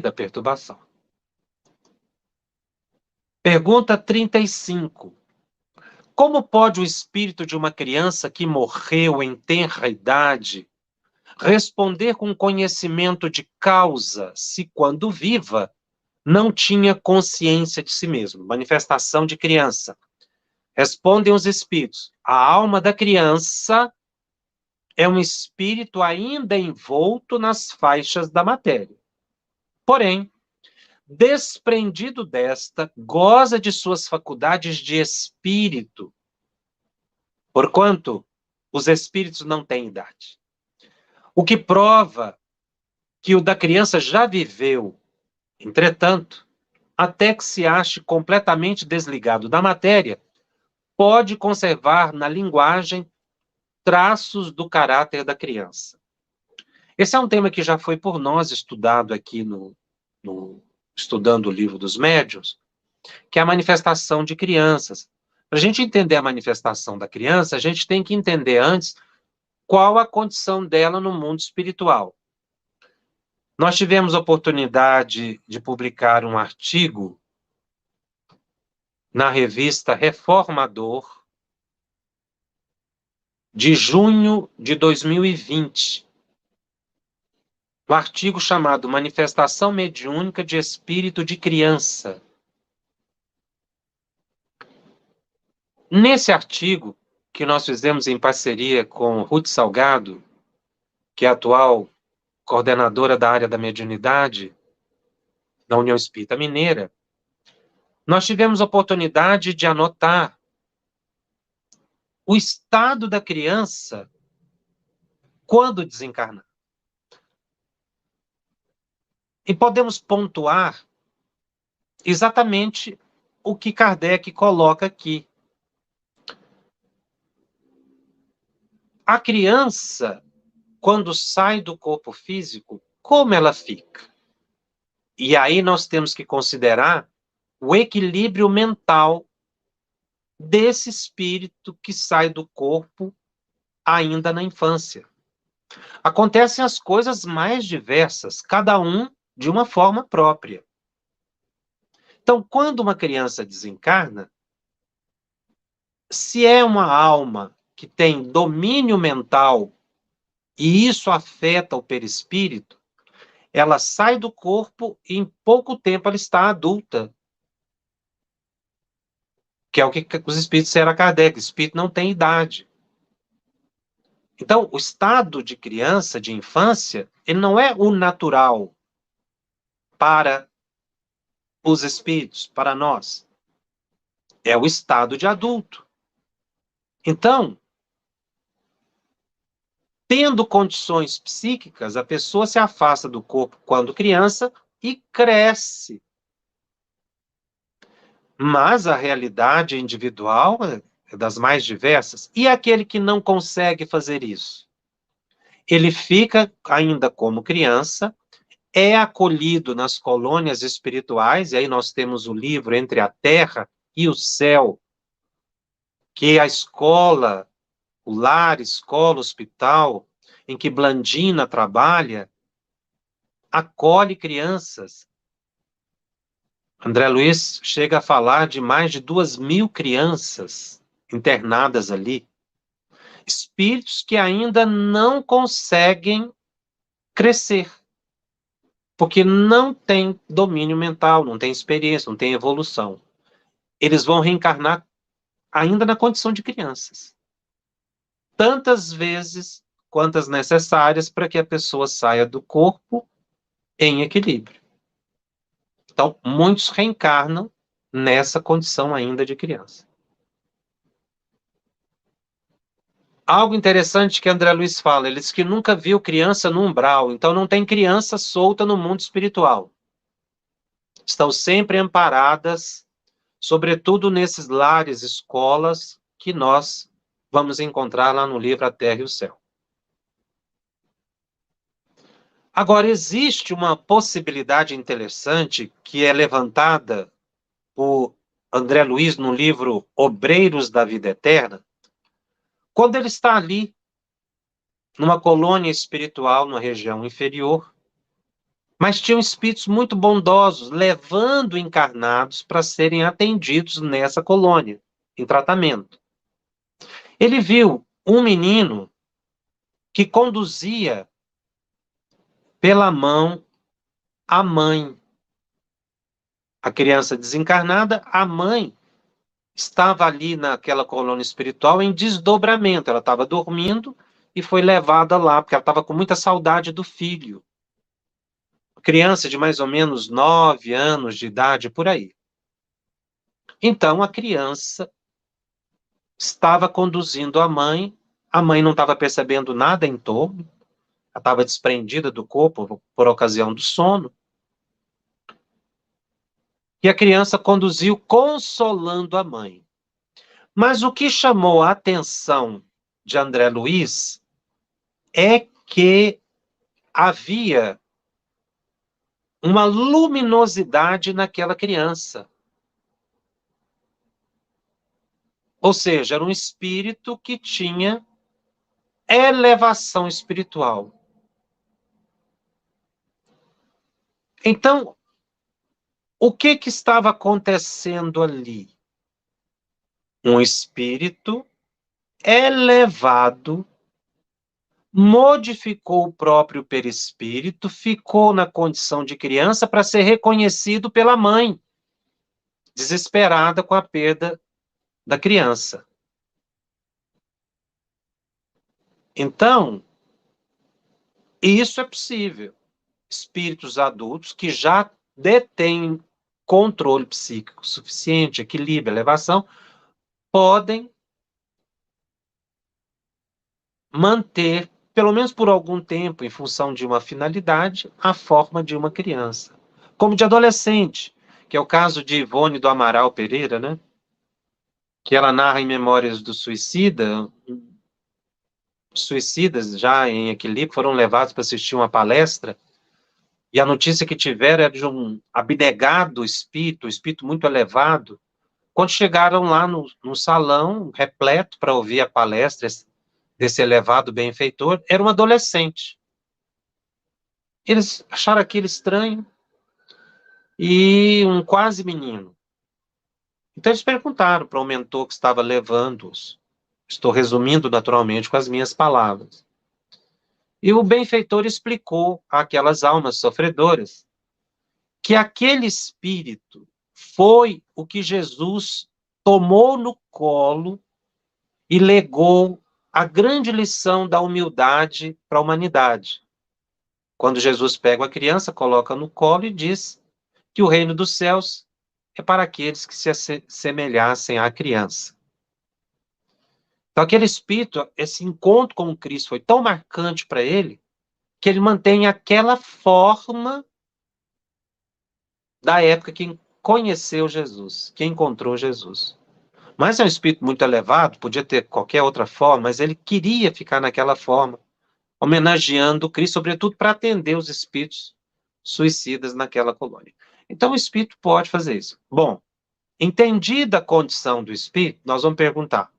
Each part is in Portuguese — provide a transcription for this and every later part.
da perturbação. Pergunta 35. Como pode o espírito de uma criança que morreu em tenra idade responder com conhecimento de causa se, quando viva, não tinha consciência de si mesmo? Manifestação de criança. Respondem os espíritos. A alma da criança é um espírito ainda envolto nas faixas da matéria. Porém, desprendido desta, goza de suas faculdades de espírito, porquanto os espíritos não têm idade. O que prova que o da criança já viveu, entretanto, até que se ache completamente desligado da matéria, pode conservar na linguagem traços do caráter da criança. Esse é um tema que já foi por nós estudado aqui estudando o livro dos médiuns, que é a manifestação de crianças. Para a gente entender a manifestação da criança, a gente tem que entender antes qual a condição dela no mundo espiritual. Nós tivemos a oportunidade de publicar um artigo na revista Reformador, de junho de 2020, um artigo chamado Manifestação Mediúnica de Espírito de Criança. Nesse artigo, que nós fizemos em parceria com Ruth Salgado, que é a atual coordenadora da área da mediunidade da União Espírita Mineira, nós tivemos a oportunidade de anotar o estado da criança quando desencarnar. E podemos pontuar exatamente o que Kardec coloca aqui. A criança, quando sai do corpo físico, como ela fica? E aí nós temos que considerar o equilíbrio mental desse espírito que sai do corpo ainda na infância. Acontecem as coisas mais diversas, cada um de uma forma própria. Então, quando uma criança desencarna, se é uma alma que tem domínio mental e isso afeta o perispírito, ela sai do corpo e em pouco tempo ela está adulta. Que é o que os espíritos disseram a Kardec, o espírito não tem idade. Então, o estado de criança, de infância, ele não é o natural para os espíritos, para nós. É o estado de adulto. Então, tendo condições psíquicas, a pessoa se afasta do corpo quando criança e cresce. Mas a realidade individual é das mais diversas. E aquele que não consegue fazer isso? Ele fica ainda como criança, é acolhido nas colônias espirituais, e aí nós temos o livro Entre a Terra e o Céu, que é a escola, o lar, escola, hospital, em que Blandina trabalha, acolhe crianças. André Luiz chega a falar de mais de 2.000 crianças internadas ali. Espíritos que ainda não conseguem crescer, porque não tem domínio mental, não tem experiência, não tem evolução. Eles vão reencarnar ainda na condição de crianças. Tantas vezes quantas necessárias para que a pessoa saia do corpo em equilíbrio. Então, muitos reencarnam nessa condição ainda de criança. Algo interessante que André Luiz fala, ele diz que nunca viu criança no umbral, então não tem criança solta no mundo espiritual. Estão sempre amparadas, sobretudo nesses lares, escolas, que nós vamos encontrar lá no livro A Terra e o Céu. Agora, existe uma possibilidade interessante que é levantada por André Luiz no livro Obreiros da Vida Eterna, quando ele está ali, numa colônia espiritual, numa região inferior, Mas tinham espíritos muito bondosos, levando encarnados para serem atendidos nessa colônia, em tratamento. Ele viu um menino que conduzia pela mão a mãe. A criança desencarnada, a mãe estava ali naquela colônia espiritual em desdobramento. Ela estava dormindo e foi levada lá, porque ela estava com muita saudade do filho. Criança de mais ou menos 9 anos de idade, por aí. Então, a criança estava conduzindo a mãe não estava percebendo nada em torno, ela estava desprendida do corpo por ocasião do sono, e a criança conduziu consolando a mãe. Mas o que chamou a atenção de André Luiz é que havia uma luminosidade naquela criança. Ou seja, era um espírito que tinha elevação espiritual. Então, o que estava acontecendo ali? Um espírito elevado modificou o próprio perispírito, ficou na condição de criança para ser reconhecido pela mãe, desesperada com a perda da criança. Então, isso é possível. Espíritos adultos que já detêm controle psíquico suficiente, equilíbrio, elevação, podem manter, pelo menos por algum tempo, em função de uma finalidade, a forma de uma criança. Como de adolescente, que é o caso de Ivone do Amaral Pereira, né? Que ela narra em Memórias do Suicida. Suicidas já em equilíbrio foram levados para assistir uma palestra, e a notícia que tiveram era de um abnegado espírito, um espírito muito elevado. Quando chegaram lá no salão, repleto, para ouvir a palestra desse elevado benfeitor, era um adolescente. Eles acharam aquilo estranho e um quase menino. Então eles perguntaram para o mentor que estava levando-os. Estou resumindo naturalmente com as minhas palavras. E o benfeitor explicou àquelas almas sofredoras que aquele espírito foi o que Jesus tomou no colo e legou a grande lição da humildade para a humanidade. Quando Jesus pega a criança, coloca no colo e diz que o reino dos céus é para aqueles que se assemelhassem à criança. Então, aquele espírito, esse encontro com o Cristo foi tão marcante para ele, que ele mantém aquela forma da época que conheceu Jesus, que encontrou Jesus. Mas é um espírito muito elevado, podia ter qualquer outra forma, mas ele queria ficar naquela forma, homenageando o Cristo, sobretudo para atender os espíritos suicidas naquela colônia. Então, o espírito pode fazer isso. Bom, entendida a condição do espírito, nós vamos perguntar: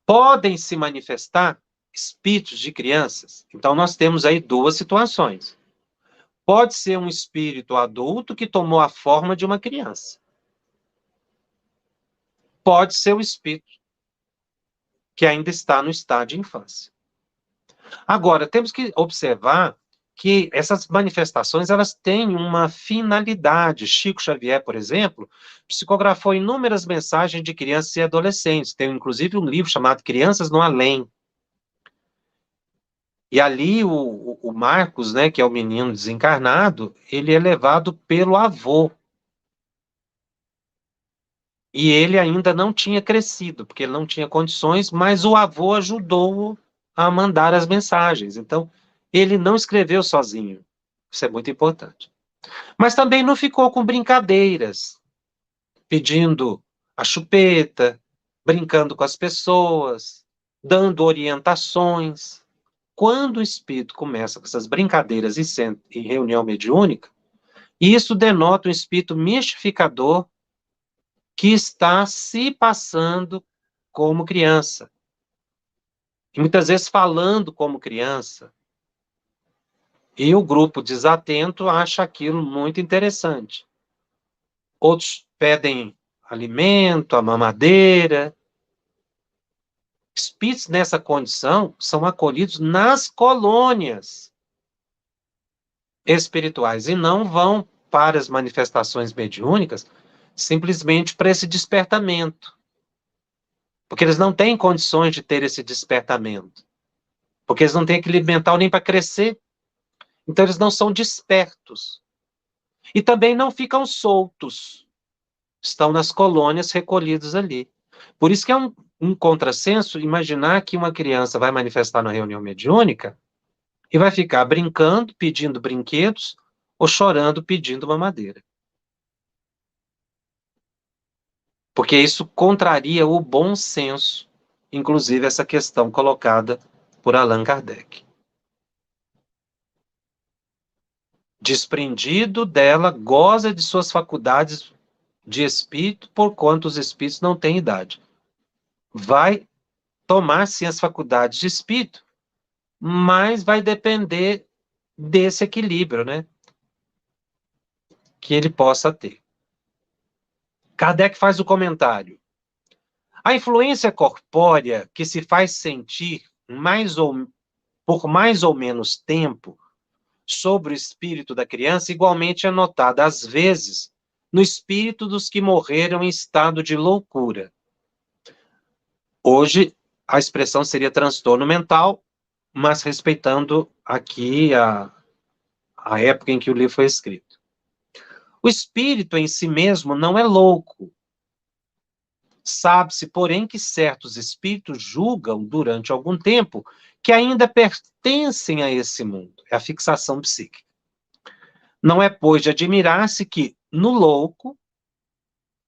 podem se manifestar espíritos de crianças? Então, nós temos aí duas situações. Pode ser um espírito adulto que tomou a forma de uma criança. Pode ser o espírito que ainda está no estado de infância. Agora, temos que observar que essas manifestações elas têm uma finalidade. Chico Xavier, por exemplo, psicografou inúmeras mensagens de crianças e adolescentes. Tem, inclusive, um livro chamado Crianças no Além. E ali o Marcos, né, que é o menino desencarnado, ele é levado pelo avô. E ele ainda não tinha crescido, porque ele não tinha condições, mas o avô ajudou-o a mandar as mensagens. Então, ele não escreveu sozinho. Isso é muito importante. Mas também não ficou com brincadeiras, pedindo a chupeta, brincando com as pessoas, dando orientações. Quando o espírito começa com essas brincadeiras em reunião mediúnica, isso denota um espírito mistificador que está se passando como criança. E muitas vezes falando como criança. E o grupo desatento acha aquilo muito interessante. Outros pedem alimento, a mamadeira. Espíritos nessa condição são acolhidos nas colônias espirituais e não vão para as manifestações mediúnicas simplesmente para esse despertamento. Porque eles não têm condições de ter esse despertamento. Porque eles não têm equilíbrio mental nem para crescer. Então eles não são despertos. E também não ficam soltos. Estão nas colônias recolhidos ali. Por isso que é um contrassenso imaginar que uma criança vai manifestar na reunião mediúnica e vai ficar brincando, pedindo brinquedos, ou chorando, pedindo mamadeira. Porque isso contraria o bom senso, inclusive essa questão colocada por Allan Kardec. Desprendido dela, goza de suas faculdades de espírito, porquanto os espíritos não têm idade. Vai tomar, sim, as faculdades de espírito, mas vai depender desse equilíbrio, né? Que ele possa ter. Kardec faz o comentário. A influência corpórea que se faz sentir por mais ou menos tempo sobre o espírito da criança igualmente é notada, às vezes, no espírito dos que morreram em estado de loucura. Hoje, a expressão seria transtorno mental, mas respeitando aqui a época em que o livro foi escrito. O espírito em si mesmo não é louco. Sabe-se, porém, que certos espíritos julgam, durante algum tempo, que ainda pertencem a esse mundo. É a fixação psíquica. Não é, pois, de admirar-se que, no louco,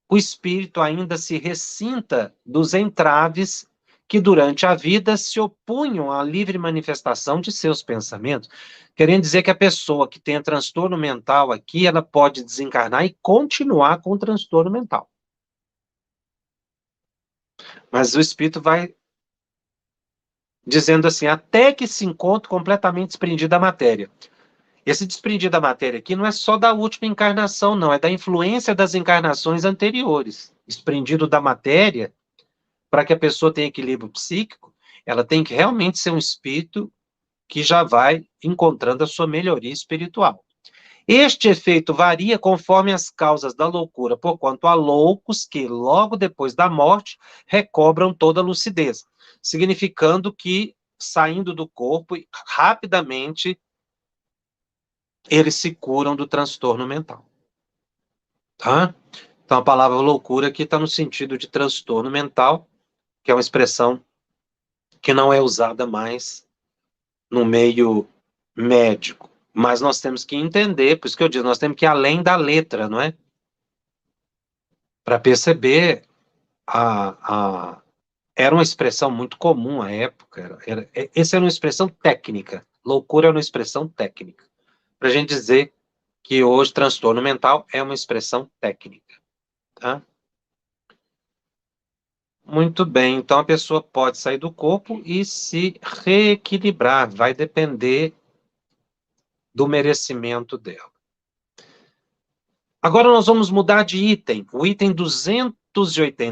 o espírito ainda se ressinta dos entraves que, durante a vida, se opunham à livre manifestação de seus pensamentos. Querendo dizer que a pessoa que tem transtorno mental aqui, ela pode desencarnar e continuar com o transtorno mental. Mas o espírito vai dizendo assim, até que se encontre completamente desprendido da matéria. Esse desprendido da matéria aqui não é só da última encarnação, não, é da influência das encarnações anteriores. Desprendido da matéria, para que a pessoa tenha equilíbrio psíquico, ela tem que realmente ser um espírito que já vai encontrando a sua melhoria espiritual. Este efeito varia conforme as causas da loucura, porquanto há loucos que, logo depois da morte, recobram toda a lucidez, significando que, saindo do corpo, rapidamente eles se curam do transtorno mental. Tá? Então, a palavra loucura aqui está no sentido de transtorno mental, que é uma expressão que não é usada mais no meio médico. Mas nós temos que entender, por isso que eu digo, nós temos que ir além da letra, não é? Para perceber, era uma expressão muito comum à época. Essa era uma expressão técnica. Loucura é uma expressão técnica. Para a gente dizer que hoje transtorno mental é uma expressão técnica. Tá? Muito bem, então a pessoa pode sair do corpo e se reequilibrar, vai depender do merecimento dela. Agora nós vamos mudar de item, o item 280.